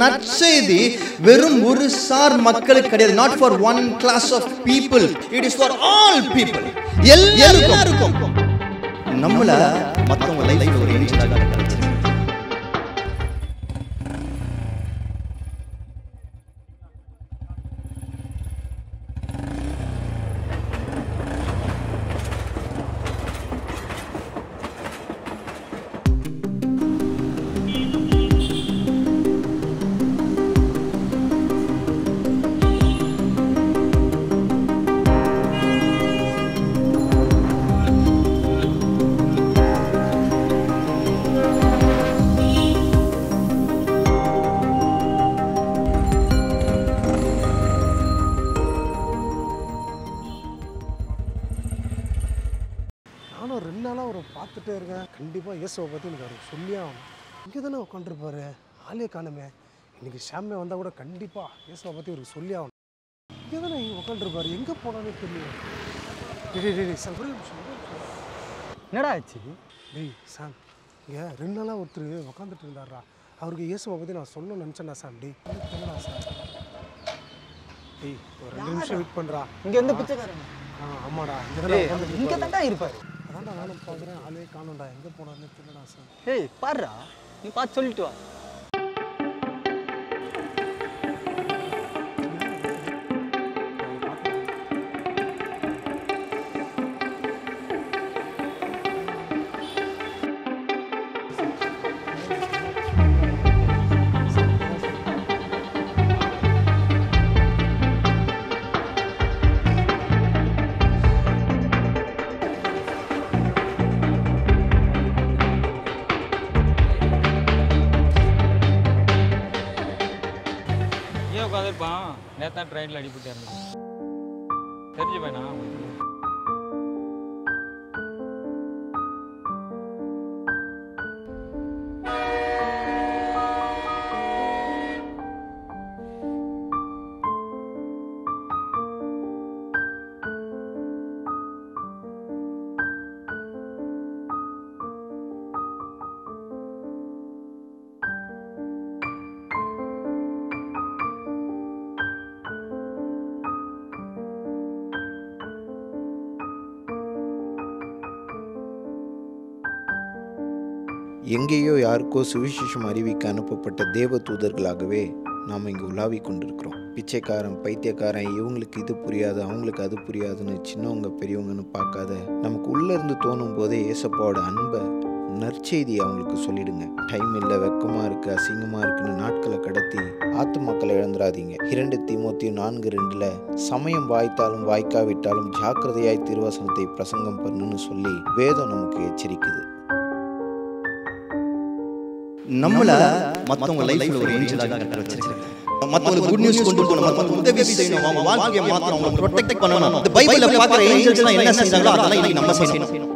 நற்செய்தி வெறும் ஒரு சார் மக்களுக்கு கிடையாது. not for one class of people, it is for all people. எல்லாருக்கும் நம்மள மத்தவங்க லைஃப்ல ஒரு ஏஞ்சலாக வச்சிருக்காங்க. நானும் 2 நாளாக அவரை பார்த்துட்டே இருக்கேன். கண்டிப்பாக இயேசுவை பற்றி எனக்கு அவர் சொல்லியே ஆகணும். இங்கே தானே உட்காந்துருப்பாரு, ஆளே காணுமே. இன்றைக்கி ஷாமே வந்தால் கூட கண்டிப்பாக இயேசுவை பற்றி அவருக்கு சொல்லி ஆகணும். இங்கே தானே உட்காந்துருப்பாரு, எங்கே போனானே தெரியல. டேய் சார், ஒரே நிமிஷம். என்னடா ஆச்சு? டேய் சாம், இங்கே 2 நாளாக ஒருத்தர் உட்காந்துட்டு இருந்தாரா, அவருக்கு இயேசுவை பற்றி நான் சொல்லணும்னு நினச்சேன்டா சாம். டேய் தெரியலடா சார். டேய் ஒரு 2 நிமிஷம் வெயிட் பண்ணுறா. இங்கே வந்து பிச்சைக்காரன். ஆமாடா, இங்கே தான்டா இருப்பாரு. அதான்டா நானும் பார்க்குறேன், ஆளே காணும்டா, எங்கே போனாருன்னு தெரியலடா சார். ஏய் பாருடா, நீ பார்த்து சொல்லிட்டு வா. உட்காந்துருப்பான். நேற்று ட்ரெயினில் அடிபட்டு தெரிஞ்சு பையனா? எங்கேயோ யாருக்கோ சுவிசேஷம் அறிவிக்க அனுப்பப்பட்ட தேவ தூதர்களாகவே நாம் இங்கே உலாவிக் கொண்டிருக்கிறோம். பிச்சைக்காரன், பைத்தியக்காரன், இவங்களுக்கு இது புரியாது, அவங்களுக்கு அது புரியாதுன்னு சின்னவங்க பெரியவங்கன்னு பார்க்காத, நமக்கு உள்ளேருந்து தோணும் போதே ஏசப்பாவோட அன்பை, நற்செய்தியை அவங்களுக்கு சொல்லிடுங்க. டைம் இல்லை, வெக்கமாக இருக்குது, அசிங்கமாக இருக்குன்னு நாட்களை கடத்தி ஆத்துமாக்களை இழந்துடாதீங்க. 2 தீமோத்தேயு 4:2 சமயம் வாய்த்தாலும் வாய்க்காவிட்டாலும் ஜாக்கிரதையாய் திருவசனத்தை பிரசங்கம் பண்ணுன்னு சொல்லி வேதம் நமக்கு எச்சரிக்குது. நம்மள மத்தவங்க லைஃப்ல ஒரு ஏஞ்சலாக வச்சிருக்காங்க. மத்தவங்களுக்கு குட் நியூஸ் கொண்டு போகணும், மத்தவங்களுக்கு உதவி செய்யணும், அவங்க வாழ்க்கையை மாத்தணும், அவங்களை ப்ரொடெக்ட் பண்ணணும். இந்த பைபிள்ல பார்க்குற ஏஞ்சல்ஸ்லாம் என்ன செஞ்சாங்களோ அதெல்லாம் இன்னைக்கு நம்ம செய்யணும்.